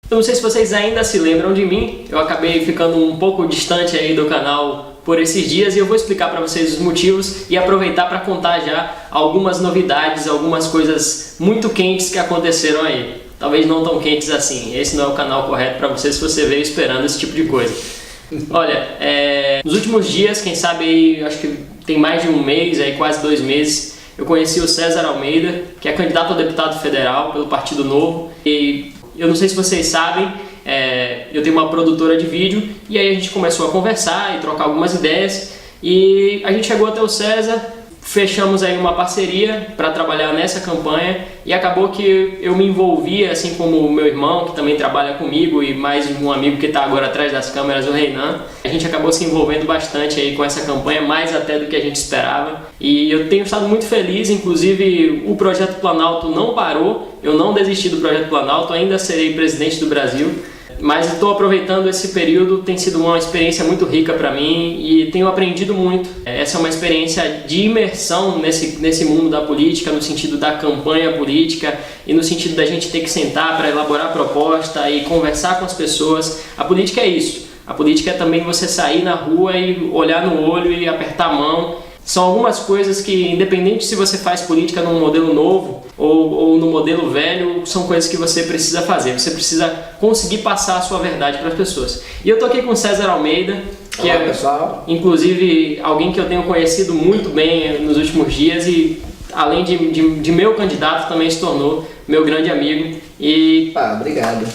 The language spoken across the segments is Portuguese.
Eu não sei se vocês ainda se lembram de mim, eu acabei ficando um pouco distante aí do canal por esses dias e eu vou explicar para vocês os motivos e aproveitar para contar já algumas novidades, algumas coisas muito quentes que aconteceram aí. Talvez não tão quentes assim, esse não é o canal correto para você se você veio esperando esse tipo de coisa. Olha, nos últimos dias, quem sabe aí, acho que tem mais de um mês, aí quase 2 meses, eu conheci o César Almeida, que é candidato a deputado federal pelo Partido Novo. E eu não sei se vocês sabem, eu tenho uma produtora de vídeo e aí a gente começou a conversar e trocar algumas ideias e a gente chegou até o César, fechamos aí uma parceria para trabalhar nessa campanha e acabou que eu me envolvi, assim como o meu irmão, que também trabalha comigo, e mais um amigo que está agora atrás das câmeras, o Reinan. A gente acabou se envolvendo bastante aí com essa campanha, mais até do que a gente esperava. E eu tenho estado muito feliz, inclusive o Projeto Planalto não parou, eu não desisti do Projeto Planalto, ainda serei presidente do Brasil. Mas estou aproveitando esse período, tem sido uma experiência muito rica para mim e tenho aprendido muito. Essa é uma experiência de imersão nesse mundo da política, no sentido da campanha política e no sentido da gente ter que sentar para elaborar proposta e conversar com as pessoas. A política é isso. A política é também você sair na rua e olhar no olho e apertar a mão. São algumas coisas que, independente se você faz política num modelo novo ou no modelo velho, são coisas que você precisa fazer. Você precisa conseguir passar a sua verdade para as pessoas. E eu tô aqui com o César Almeida, que Olá, pessoal. Inclusive alguém que eu tenho conhecido muito bem nos últimos dias e, além de meu candidato, também se tornou meu grande amigo. E obrigado.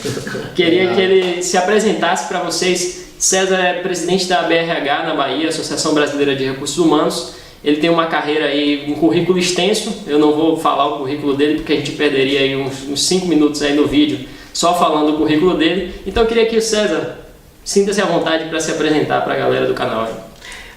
Queria que ele se apresentasse para vocês. César é presidente da BRH na Bahia, Associação Brasileira de Recursos Humanos. Ele tem uma carreira aí, um currículo extenso. Eu não vou falar o currículo dele porque a gente perderia aí uns 5 minutos aí no vídeo só falando o currículo dele. Então eu queria que o César sinta-se à vontade para se apresentar para a galera do canal aí.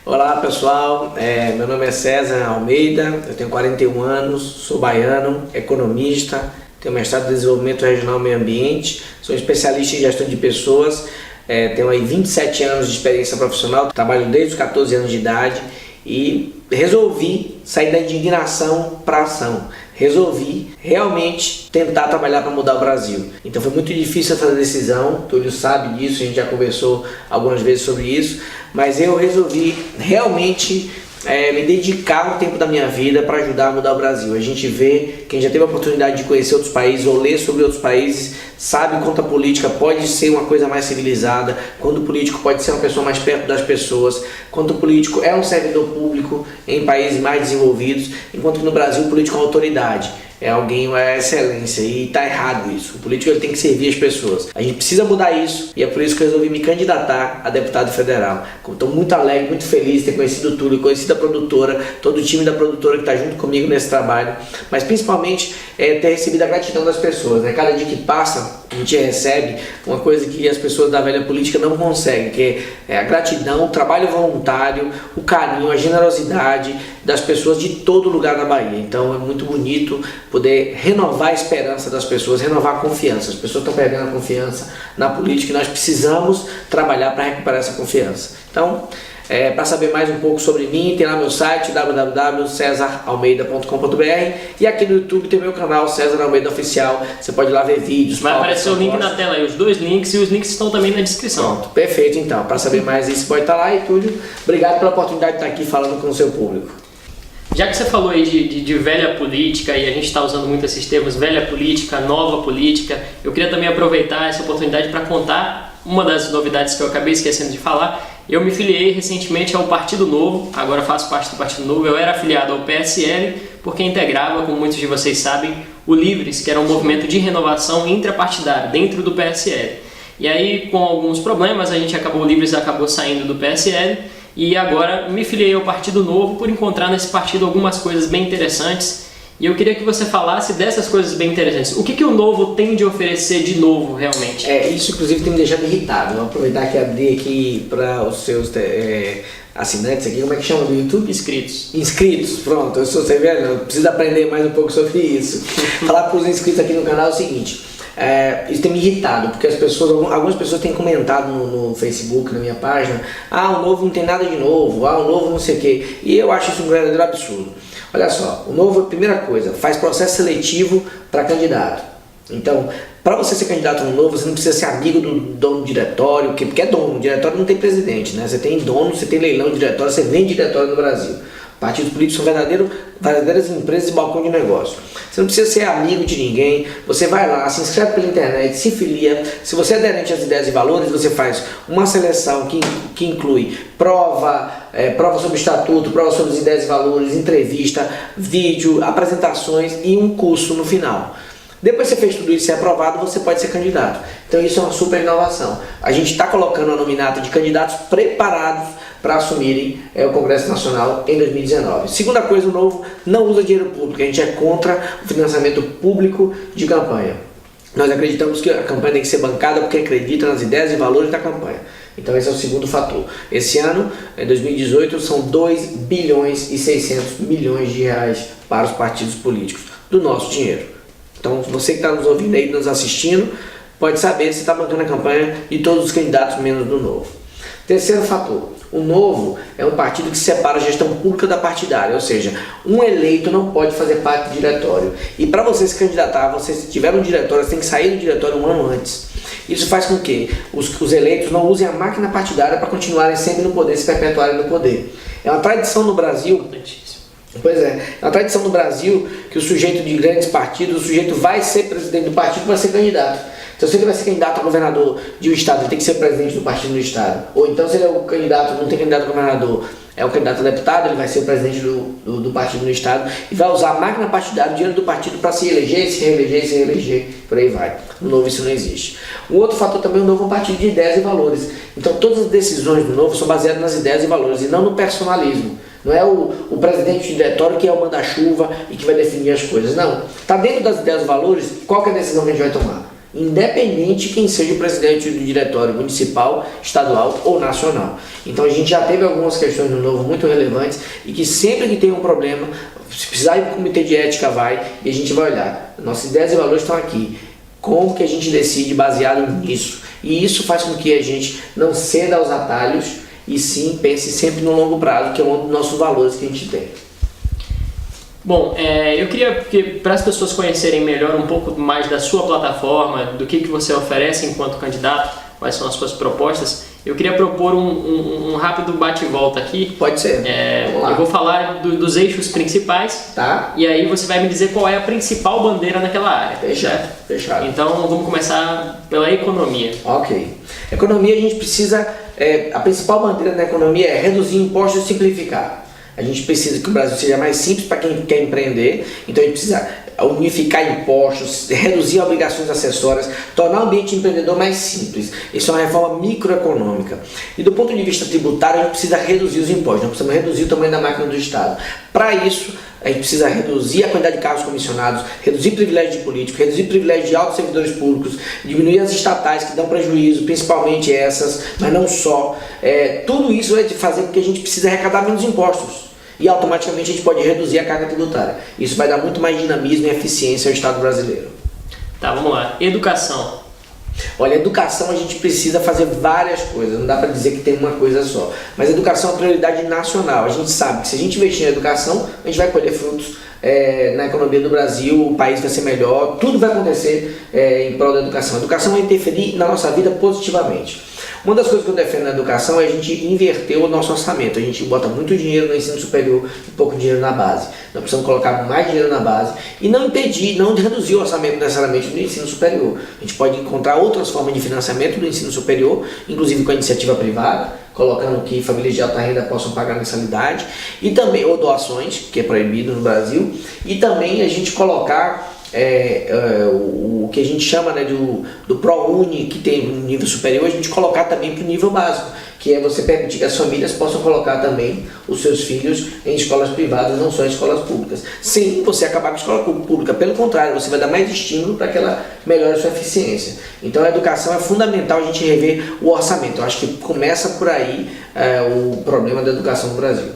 Olá, pessoal, meu nome é César Almeida, eu tenho 41 anos, sou baiano, economista, tenho mestrado em Desenvolvimento Regional e Meio Ambiente, sou especialista em gestão de pessoas, tenho aí 27 anos de experiência profissional, trabalho desde os 14 anos de idade e resolvi sair da indignação para a ação. Resolvi realmente tentar trabalhar para mudar o Brasil. Então foi muito difícil essa decisão, o Túlio sabe disso, a gente já conversou algumas vezes sobre isso, mas eu resolvi realmente me dedicar um tempo da minha vida para ajudar a mudar o Brasil. A gente vê, quem já teve a oportunidade de conhecer outros países ou ler sobre outros países, sabe quanto a política pode ser uma coisa mais civilizada, quando o político pode ser uma pessoa mais perto das pessoas, quando o político é um servidor público em países mais desenvolvidos, enquanto que no Brasil o político é uma autoridade. É alguém, é excelência, e está errado isso. O político ele tem que servir as pessoas. A gente precisa mudar isso e é por isso que eu resolvi me candidatar a deputado federal. Estou muito alegre, muito feliz de ter conhecido o Túlio, conhecido a produtora, todo o time da produtora que está junto comigo nesse trabalho, mas principalmente ter recebido a gratidão das pessoas, né? Cada dia que passa, a gente recebe uma coisa que as pessoas da velha política não conseguem, que é a gratidão, o trabalho voluntário, o carinho, a generosidade das pessoas de todo lugar na Bahia. Então é muito bonito poder renovar a esperança das pessoas, renovar a confiança. As pessoas estão perdendo a confiança na política e nós precisamos trabalhar para recuperar essa confiança. Então, para saber mais um pouco sobre mim, tem lá meu site www.cesaralmeida.com.br e aqui no YouTube tem meu canal César Almeida Oficial. Você pode ir lá ver vídeos. Vai aparecer o link na tela aí, os 2 links, e os links estão também na descrição. Pronto, perfeito então. Para saber mais isso, pode estar lá. E Túlio, obrigado pela oportunidade de estar aqui falando com o seu público. Já que você falou aí de velha política, e a gente está usando muito esses termos, velha política, nova política, eu queria também aproveitar essa oportunidade para contar uma das novidades que eu acabei esquecendo de falar. Eu me filiei recentemente ao Partido Novo, agora faço parte do Partido Novo. Eu era afiliado ao PSL porque integrava, como muitos de vocês sabem, o Livres, que era um movimento de renovação intrapartidário dentro do PSL. E aí, com alguns problemas, o Livres acabou saindo do PSL e agora me filiei ao Partido Novo por encontrar nesse partido algumas coisas bem interessantes. E eu queria que você falasse dessas coisas bem interessantes. O que o Novo tem de oferecer de novo, realmente? Isso, inclusive, tem me deixado irritado. Vou aproveitar que abri aqui para os seus assinantes aqui. Como é que chama do YouTube? Inscritos. Inscritos, pronto. Eu sou severo, eu preciso aprender mais um pouco sobre isso. Falar para os inscritos aqui no canal é o seguinte. Isso tem me irritado, porque algumas pessoas têm comentado no Facebook, na minha página, o Novo não tem nada de novo, o Novo não sei o quê. E eu acho isso um verdadeiro absurdo. Olha só, o Novo, primeira coisa, faz processo seletivo para candidato. Então, Para você ser candidato no Novo, você não precisa ser amigo do dono do diretório, porque é dono, o diretório não tem presidente, né? Você tem dono, você tem leilão de diretório, você vende diretório no Brasil. Partidos políticos são verdadeiras empresas de balcão de negócio. Você não precisa ser amigo de ninguém, você vai lá, se inscreve pela internet, se filia. Se você é aderente às ideias e valores, você faz uma seleção que inclui prova sobre estatuto, prova sobre as ideias e valores, entrevista, vídeo, apresentações e um curso no final. Depois que você fez tudo isso e é aprovado, você pode ser candidato. Então isso é uma super inovação. A gente está colocando a nominata de candidatos preparados para assumirem o Congresso Nacional em 2019. Segunda coisa, o Novo não usa dinheiro público. A gente é contra o financiamento público de campanha. Nós acreditamos que a campanha tem que ser bancada porque acredita nas ideias e valores da campanha. Então esse é o segundo fator. Esse ano, em 2018, são 2 bilhões e 600 milhões de reais para os partidos políticos, do nosso dinheiro. Então, você que está nos ouvindo aí, nos assistindo, pode saber se está bancando a campanha de todos os candidatos, menos do Novo. Terceiro fator, o Novo é um partido que separa a gestão pública da partidária, ou seja, um eleito não pode fazer parte do diretório. E para você se candidatar, você se tiver um diretório, você tem que sair do diretório um ano antes. Isso faz com que os eleitos não usem a máquina partidária para continuarem sempre no poder, se perpetuarem no poder. É uma tradição no Brasil. Pois é uma tradição no Brasil que o sujeito de grandes partidos, o sujeito vai ser presidente do partido para ser candidato. Então, se ele vai ser candidato a governador de um estado, ele tem que ser presidente do partido do estado. Ou então, se ele é o candidato, não tem candidato a governador, é o candidato a deputado, ele vai ser o presidente do partido no estado e vai usar a máquina partidária, o dinheiro do partido para se eleger, se reeleger, se reeleger, por aí vai. No Novo isso não existe. Um outro fator também, o Novo é um partido de ideias e valores. Então, todas as decisões do Novo são baseadas nas ideias e valores e não no personalismo. Não é o presidente do diretório que é o manda-chuva e que vai definir as coisas. Não. Está dentro das ideias e valores, qual que é a decisão que a gente vai tomar? Independente de quem seja o presidente do diretório municipal, estadual ou nacional. Então a gente já teve algumas questões no Novo muito relevantes e que sempre que tem um problema, se precisar ir para o comitê de ética vai e a gente vai olhar. Nossas ideias e valores estão aqui. Como que a gente decide baseado nisso? E isso faz com que a gente não ceda aos atalhos e sim pense sempre no longo prazo, que é um dos nossos valores que a gente tem. Bom, eu queria que para as pessoas conhecerem melhor um pouco mais da sua plataforma, do que você oferece enquanto candidato, quais são as suas propostas, eu queria propor um rápido bate-volta aqui. Pode ser. Vamos lá. Eu vou falar dos eixos principais, tá? E aí você vai me dizer qual é a principal bandeira naquela área. Fechado. Fechado. Então vamos começar pela economia. Ok. Economia, a gente precisa, a principal bandeira da economia é reduzir impostos e simplificar. A gente precisa que o Brasil seja mais simples para quem quer empreender, então a gente precisa unificar impostos, reduzir obrigações acessórias, tornar o ambiente empreendedor mais simples. Isso é uma reforma microeconômica. E do ponto de vista tributário, a gente precisa reduzir os impostos, nós precisamos reduzir o tamanho da máquina do Estado. Para isso, a gente precisa reduzir a quantidade de cargos comissionados, reduzir privilégios de políticos, reduzir privilégios de altos servidores públicos, diminuir as estatais que dão prejuízo, principalmente essas, mas não só. Tudo isso vai fazer com que a gente precise arrecadar menos impostos. E automaticamente a gente pode reduzir a carga tributária. Isso vai dar muito mais dinamismo e eficiência ao Estado brasileiro. Tá, vamos lá. Educação. Olha, educação a gente precisa fazer várias coisas, não dá para dizer que tem uma coisa só. Mas educação é uma prioridade nacional. A gente sabe que se a gente investir em educação, a gente vai colher frutos na economia do Brasil, o país vai ser melhor, tudo vai acontecer em prol da educação. A educação vai interferir na nossa vida positivamente. Uma das coisas que eu defendo na educação é a gente inverter o nosso orçamento. A gente bota muito dinheiro no ensino superior e pouco dinheiro na base. Nós precisamos colocar mais dinheiro na base e não impedir, não reduzir o orçamento necessariamente do ensino superior. A gente pode encontrar outras formas de financiamento do ensino superior, inclusive com a iniciativa privada, colocando que famílias de alta renda possam pagar mensalidade, e também, ou doações, que é proibido no Brasil, e também a gente colocar o que a gente chama, né, do ProUni, que tem um nível superior, a gente colocar também para o nível básico, que é você permitir que as famílias possam colocar também os seus filhos em escolas privadas, não só em escolas públicas. Sem você acabar com a escola pública, pelo contrário, você vai dar mais estímulo para que ela melhore a sua eficiência. Então a educação é fundamental a gente rever o orçamento. Eu acho que começa por aí o problema da educação no Brasil.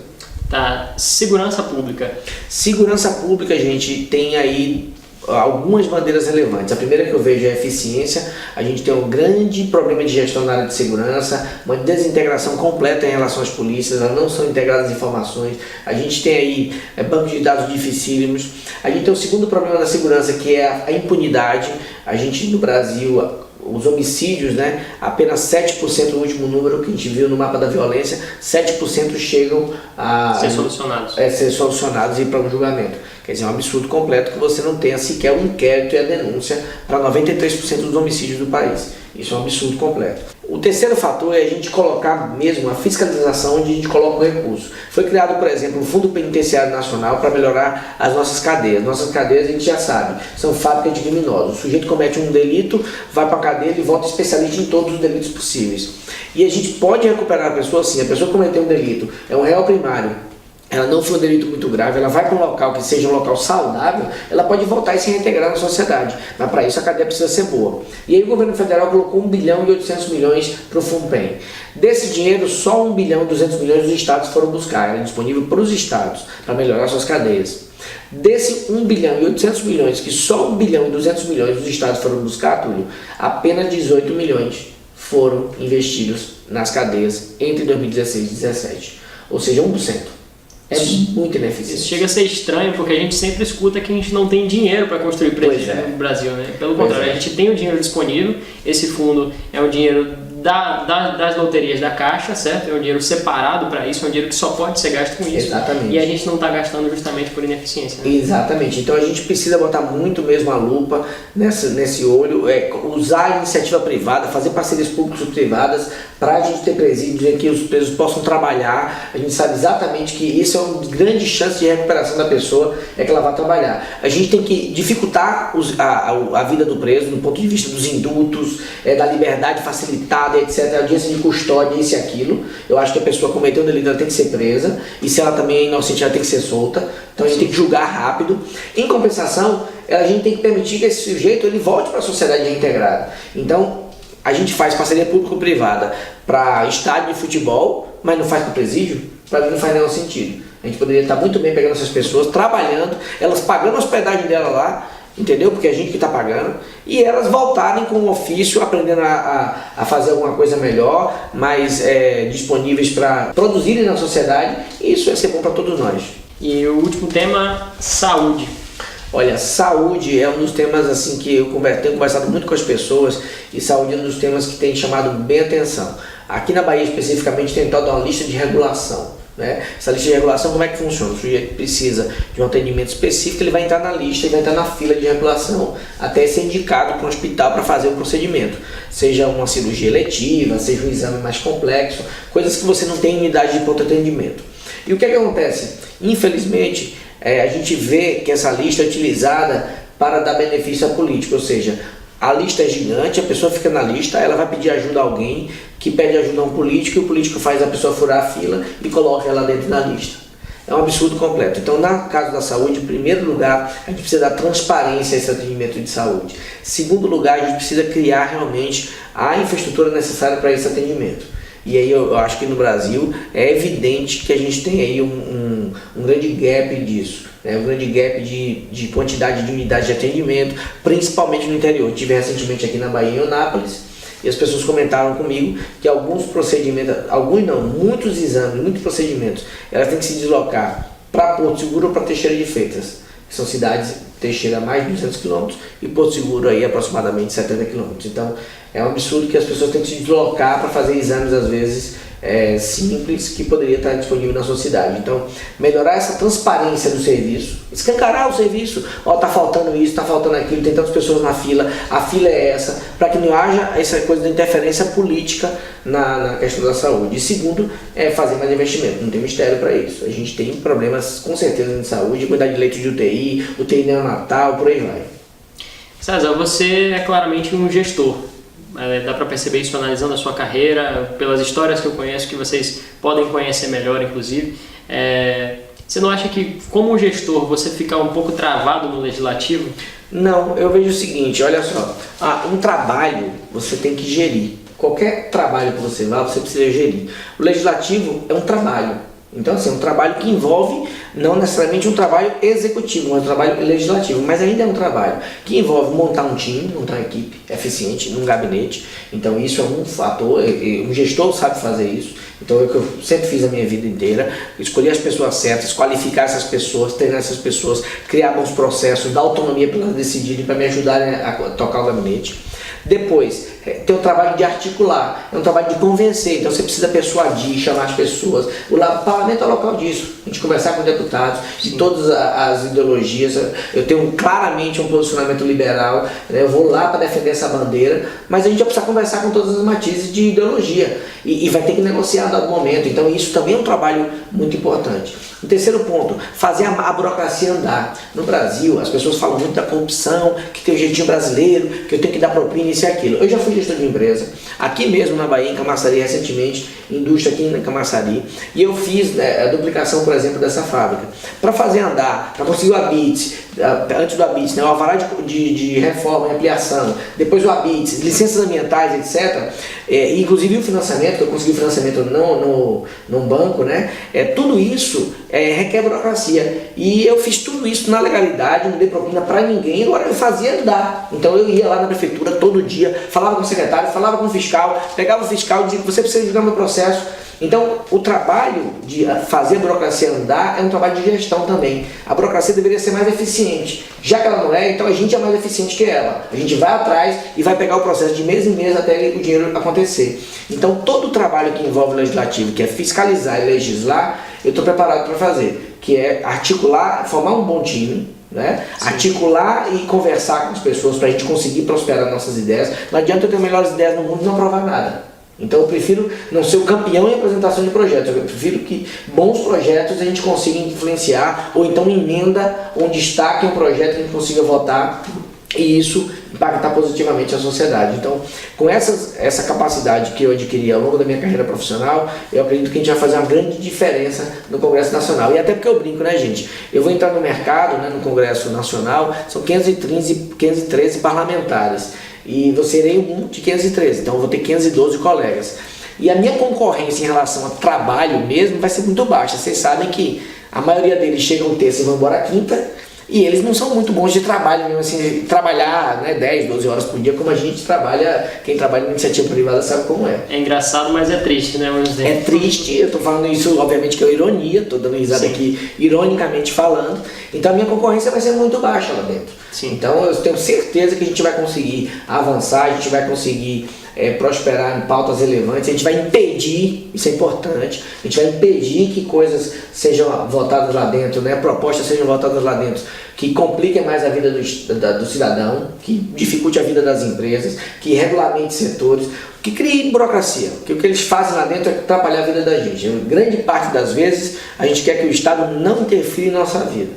Tá, segurança pública. Segurança pública, a gente tem aí algumas bandeiras relevantes. A primeira que eu vejo é a eficiência. A gente tem um grande problema de gestão na área de segurança, uma desintegração completa em relação às polícias, elas não são integradas as informações. A gente tem aí bancos de dados dificílimos. A gente tem o segundo problema da segurança, que é a impunidade. A gente no Brasil, os homicídios, né, apenas 7% no último número que a gente viu no mapa da violência, 7% chegam a ser solucionados e ir para um julgamento. Quer dizer, é um absurdo completo que você não tenha sequer um inquérito e a denúncia para 93% dos homicídios do país. Isso é um absurdo completo. O terceiro fator é a gente colocar mesmo a fiscalização onde a gente coloca o recurso. Foi criado, por exemplo, o Fundo Penitenciário Nacional para melhorar as nossas cadeias. Nossas cadeias, a gente já sabe, são fábricas de criminosos. O sujeito comete um delito, vai para a cadeia e volta especialista em todos os delitos possíveis. E a gente pode recuperar a pessoa assim. A pessoa cometeu um delito, é um réu primário, ela não foi um delito muito grave, ela vai para um local que seja um local saudável, ela pode voltar e se reintegrar na sociedade. Mas para isso a cadeia precisa ser boa. E aí o governo federal colocou 1 bilhão e 800 milhões para o FUNPEN. Desse dinheiro, só 1 bilhão e 200 milhões os estados foram buscar. Era disponível para os estados, para melhorar suas cadeias. Desse 1 bilhão e 800 milhões, que só 1 bilhão e 200 milhões os estados foram buscar, Túlio, apenas 18 milhões foram investidos nas cadeias entre 2016 e 2017. Ou seja, 1%. É muito ineficiente. Isso chega a ser estranho, porque a gente sempre escuta que a gente não tem dinheiro para construir presídio no Brasil, né? Pelo contrário, a gente tem o dinheiro disponível, esse fundo é um dinheiro das loterias da Caixa, certo? É um dinheiro separado para isso, é um dinheiro que só pode ser gasto com isso. Exatamente. E a gente não está gastando justamente por ineficiência. Né? Exatamente. Então a gente precisa botar muito mesmo a lupa nesse olho, usar a iniciativa privada, fazer parcerias públicas-privadas para a gente ter presídios em que os presos possam trabalhar. A gente sabe exatamente que isso é uma grande chance de recuperação da pessoa, é que ela vai trabalhar. A gente tem que dificultar a vida do preso do ponto de vista dos indultos, da liberdade facilitada, etc., audiência de custódia, isso e aquilo. Eu acho que a pessoa cometeu um delito, ela tem que ser presa, e se ela também é inocente, ela tem que ser solta. Então a gente tem que julgar rápido. Em compensação, a gente tem que permitir que esse sujeito ele volte para a sociedade reintegrada. Então a gente faz parceria público-privada para estádio de futebol, mas não faz para presídio. Para mim não faz nenhum sentido. A gente poderia estar muito bem pegando essas pessoas, trabalhando, elas pagando a hospedagem dela lá, entendeu? Porque é a gente que está pagando, e elas voltarem com o ofício, aprendendo a fazer alguma coisa melhor, mais disponíveis para produzirem na sociedade, e isso ia ser bom para todos nós. E o último tema, saúde. Olha, saúde é um dos temas assim que eu tenho conversado muito com as pessoas, e saúde é um dos temas que tem chamado bem atenção. Aqui na Bahia especificamente tem toda uma lista de regulação. Né? Essa lista de regulação, como é que funciona? O sujeito precisa de um atendimento específico, ele vai entrar na lista e vai entrar na fila de regulação até ser indicado para um hospital para fazer o procedimento. Seja uma cirurgia eletiva, seja um exame mais complexo, coisas que você não tem unidade de pronto atendimento. E o que é que acontece? Infelizmente, a gente vê que essa lista é utilizada para dar benefício a político, ou seja, a lista é gigante, a pessoa fica na lista, ela vai pedir ajuda a alguém que pede ajuda a um político e o político faz a pessoa furar a fila e coloca ela dentro da lista. É um absurdo completo. Então, no caso da saúde, em primeiro lugar, a gente precisa dar transparência a esse atendimento de saúde. Em segundo lugar, a gente precisa criar realmente a infraestrutura necessária para esse atendimento. E aí eu acho que no Brasil é evidente que a gente tem aí um grande gap disso, né? Um grande gap de quantidade de unidades de atendimento, principalmente no interior. Eu estive recentemente aqui na Bahia, em Eunápolis, e as pessoas comentaram comigo que alguns procedimentos, muitos exames, muitos procedimentos, elas têm que se deslocar para Porto Seguro ou para Teixeira de Freitas, que são cidades, Teixeira a mais de 200 km e Porto Seguro aí aproximadamente 70 km. Então é um absurdo que as pessoas têm que se deslocar para fazer exames às vezes simples que poderia estar disponível na sua cidade. Então, melhorar essa transparência do serviço, escancarar o serviço, tá faltando isso, tá faltando aquilo, tem tantas pessoas na fila, a fila é essa, para que não haja essa coisa de interferência política na questão da saúde. E segundo, fazer mais investimento, não tem mistério para isso. A gente tem problemas com certeza de saúde, quantidade de leitos de UTI neonatal, por aí vai. César, você é claramente um gestor. Dá para perceber isso analisando a sua carreira, pelas histórias que eu conheço, que vocês podem conhecer melhor, inclusive. Você não acha que, como gestor, você fica um pouco travado no legislativo? Não, eu vejo o seguinte, olha só, um trabalho você tem que gerir. Qualquer trabalho que você vá, você precisa gerir. O legislativo é um trabalho. Então, assim, é um trabalho que envolve não necessariamente um trabalho executivo, mas um trabalho legislativo, mas ainda é um trabalho que envolve montar um time, montar uma equipe eficiente num gabinete. Então, isso é um fator, um gestor sabe fazer isso. Então, é o que eu sempre fiz a minha vida inteira, escolher as pessoas certas, qualificar essas pessoas, treinar essas pessoas, criar bons processos, dar autonomia para elas decidirem, para me ajudarem a tocar o gabinete. Depois, tem o trabalho de articular, é um trabalho de convencer, então você precisa persuadir, chamar as pessoas. O parlamento é o local disso, a gente conversar com deputados de todas as ideologias. Eu tenho claramente um posicionamento liberal, né? Eu vou lá para defender essa bandeira, mas a gente vai precisar conversar com todas as matizes de ideologia e vai ter que negociar a dado momento, então isso também é um trabalho muito importante. O terceiro ponto, fazer a burocracia andar. No Brasil, as pessoas falam muito da corrupção, que tem o jeitinho brasileiro, que eu tenho que dar propina, isso e aquilo. Eu já fui gestor de empresa, aqui mesmo na Bahia, em Camaçari, recentemente, indústria aqui em Camaçari, e eu fiz a duplicação, por exemplo, dessa fábrica. Para fazer andar, para conseguir o ABITS, antes do ABITS, né, o alvará de reforma e ampliação, depois o ABITS, licenças ambientais, etc., inclusive o financiamento, que eu consegui o financiamento num banco, né, tudo isso requer burocracia. E eu fiz tudo isso na legalidade, não dei propina para ninguém, agora eu fazia andar. Então eu ia lá na prefeitura todo dia, falava com o secretário, falava com o fiscal, pegava o fiscal e dizia: você precisa julgar meu processo. Então, o trabalho de fazer a burocracia andar é um trabalho de gestão também. A burocracia deveria ser mais eficiente. Já que ela não é, então a gente é mais eficiente que ela. A gente vai atrás e vai pegar o processo de mês em mês até o dinheiro acontecer. Então, todo o trabalho que envolve o legislativo, que é fiscalizar e legislar, eu estou preparado para fazer. Que é articular, formar um bom time, né? Articular e conversar com as pessoas para a gente conseguir prosperar nossas ideias. Não adianta eu ter melhores ideias no mundo e não provar nada. Então eu prefiro não ser o campeão em apresentação de projetos, eu prefiro que bons projetos a gente consiga influenciar, ou então emenda, um destaque um projeto que a gente consiga votar e isso impactar positivamente a sociedade. Então, com essa capacidade que eu adquiri ao longo da minha carreira profissional, eu acredito que a gente vai fazer uma grande diferença no Congresso Nacional. E até porque eu brinco, né, gente? Eu vou entrar no mercado, né, no Congresso Nacional, são 513 parlamentares. E eu serei um de 513, então eu vou ter 512 colegas. E a minha concorrência em relação a trabalho mesmo vai ser muito baixa. Vocês sabem que a maioria deles chegam terça e vão embora quinta, e eles não são muito bons de trabalho, mesmo assim, trabalhar, né, 10, 12 horas por dia, como a gente trabalha, quem trabalha na iniciativa privada sabe como é. É engraçado, mas é triste, né? Vamos dizer. É triste, eu estou falando isso, obviamente, que é ironia, estou dando risada aqui, ironicamente falando, então a minha concorrência vai ser muito baixa lá dentro. Sim. Então eu tenho certeza que a gente vai conseguir avançar, a gente vai conseguir prosperar em pautas relevantes, a gente vai impedir, isso é importante, a gente vai impedir que coisas sejam votadas lá dentro, né, propostas sejam votadas lá dentro, que compliquem mais a vida do cidadão, que dificulte a vida das empresas, que regulamente setores, que criem burocracia, que o que eles fazem lá dentro é atrapalhar a vida da gente. Grande parte das vezes a gente quer que o Estado não interfira em nossa vida.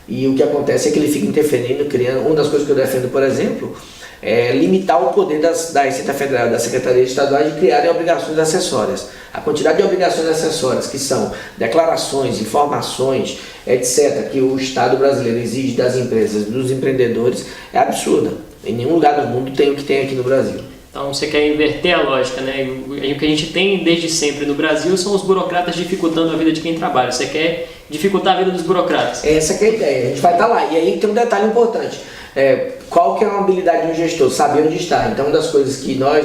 E o que acontece é que ele fica interferindo, criando. Uma das coisas que eu defendo, por exemplo, é limitar o poder da Receita Federal, da Secretaria Estadual de criarem obrigações acessórias. A quantidade de obrigações acessórias, que são declarações, informações, etc., que o Estado brasileiro exige das empresas, dos empreendedores, é absurda. Em nenhum lugar do mundo tem o que tem aqui no Brasil. Então você quer inverter a lógica, né? O que a gente tem desde sempre no Brasil são os burocratas dificultando a vida de quem trabalha. Você quer dificultar a vida dos burocratas. Essa que é a ideia, a gente vai estar lá. E aí tem um detalhe importante. Qual que é uma habilidade de um gestor? Saber onde está. Então, uma das coisas que nós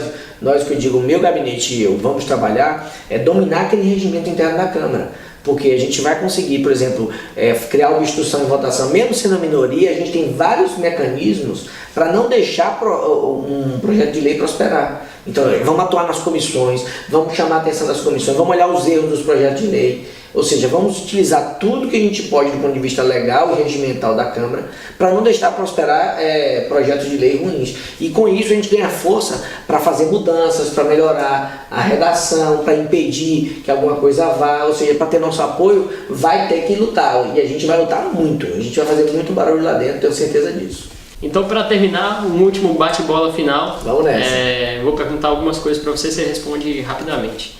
que eu digo, o meu gabinete e eu vamos trabalhar é dominar aquele regimento interno da Câmara. Porque a gente vai conseguir, por exemplo, criar obstrução em votação, mesmo sendo a minoria, a gente tem vários mecanismos para não deixar um projeto de lei prosperar. Então, vamos atuar nas comissões, vamos chamar a atenção das comissões, vamos olhar os erros dos projetos de lei. Ou seja, vamos utilizar tudo que a gente pode do ponto de vista legal e regimental da Câmara para não deixar prosperar projetos de lei ruins. E com isso a gente ganha força para fazer mudanças, para melhorar a redação, para impedir que alguma coisa vá, ou seja, para ter nosso apoio, vai ter que lutar. E a gente vai lutar muito, a gente vai fazer muito barulho lá dentro, tenho certeza disso. Então, para terminar, um último bate-bola final. Vamos nessa. Vou perguntar algumas coisas para você responde rapidamente.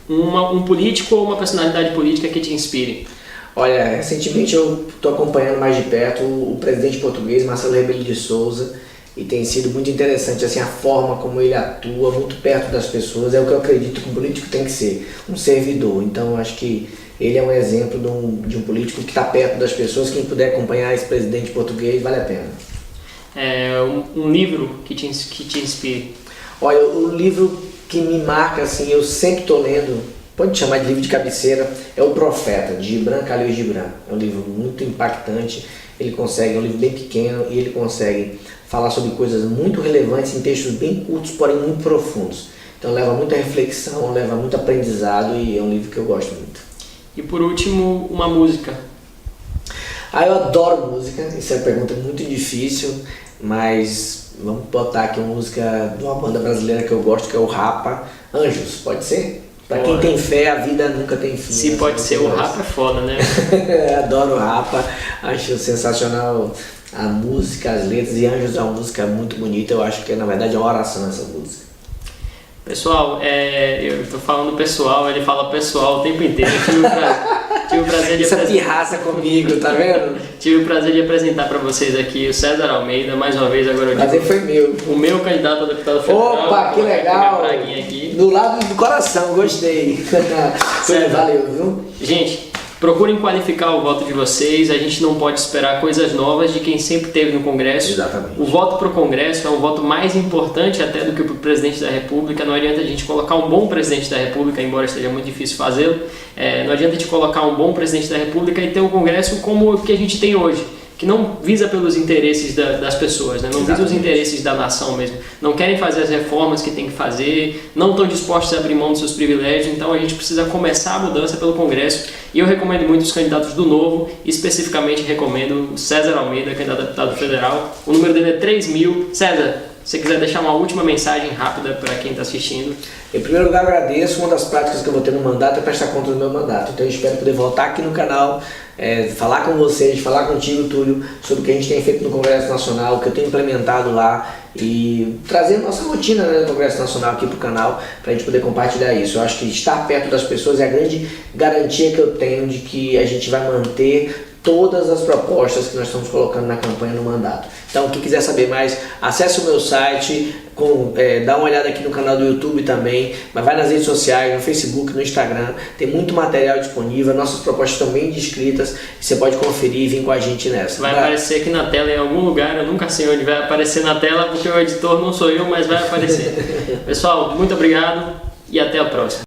Um político ou uma personalidade política que te inspire? Olha, recentemente eu estou acompanhando mais de perto o presidente português, Marcelo Rebelo de Sousa, e tem sido muito interessante assim, a forma como ele atua, muito perto das pessoas. É o que eu acredito que um político tem que ser, um servidor. Então eu acho que ele é um exemplo de um político que está perto das pessoas. Quem puder acompanhar esse presidente português, vale a pena. Um livro que te inspire? Olha, o livro que me marca, assim, eu sempre estou lendo, pode chamar de livro de cabeceira, é O Profeta, de Gibran Khalil Gibran. É um livro muito impactante, é um livro bem pequeno e ele consegue falar sobre coisas muito relevantes em textos bem curtos, porém muito profundos. Então leva muita reflexão, leva muito aprendizado e é um livro que eu gosto muito. E por último, uma música. Eu adoro música, isso é uma pergunta muito difícil, mas vamos botar aqui uma música de uma banda brasileira que eu gosto, que é o Rapa, Anjos, pode ser? Pra quem tem fé, a vida nunca tem fim. Se pode ser, o Rapa é foda, né? Adoro o Rapa, acho sensacional a música, as letras, e Anjos é uma música muito bonita, eu acho que na verdade é uma oração essa música. Pessoal, eu tô falando pessoal, ele fala pessoal o tempo inteiro. Tive o prazer de essa pirraça comigo, tá vendo? Tive o prazer de apresentar para vocês aqui o César Almeida, mais uma vez agora eu digo. O prazer foi meu. O meu candidato a deputado federal. Opa, que legal! Aqui. Do lado do coração, gostei. Valeu, viu? Gente, procurem qualificar o voto de vocês. A gente não pode esperar coisas novas de quem sempre esteve no Congresso. Exatamente. O voto para o Congresso é um voto mais importante até do que para o presidente da República. Não adianta a gente colocar um bom presidente da República, embora esteja muito difícil fazê-lo. Não adianta a gente colocar um bom presidente da República e ter um Congresso como o que a gente tem hoje, que não visa pelos interesses das pessoas, né? Não visa os interesses da nação mesmo. Não querem fazer as reformas que tem que fazer, não estão dispostos a abrir mão dos seus privilégios, então a gente precisa começar a mudança pelo Congresso. E eu recomendo muito os candidatos do Novo, especificamente recomendo o César Almeida, candidato a deputado federal. O número dele é 3.000. César, se você quiser deixar uma última mensagem rápida para quem está assistindo. Em primeiro lugar, agradeço. Uma das práticas que eu vou ter no mandato é prestar conta do meu mandato. Então eu espero poder voltar aqui no canal, falar com vocês, falar contigo, Túlio, sobre o que a gente tem feito no Congresso Nacional, o que eu tenho implementado lá e trazer a nossa rotina, né, do Congresso Nacional aqui para o canal, para a gente poder compartilhar isso. Eu acho que estar perto das pessoas é a grande garantia que eu tenho de que a gente vai manter todas as propostas que nós estamos colocando na campanha no mandato. Então, quem quiser saber mais, acesse o meu site, dá uma olhada aqui no canal do YouTube também, mas vai nas redes sociais, no Facebook, no Instagram, tem muito material disponível, nossas propostas estão bem descritas, você pode conferir e vir com a gente nessa. Vai aparecer aqui na tela em algum lugar, eu nunca sei onde vai aparecer na tela, porque o editor não sou eu, mas vai aparecer. Pessoal, muito obrigado e até a próxima.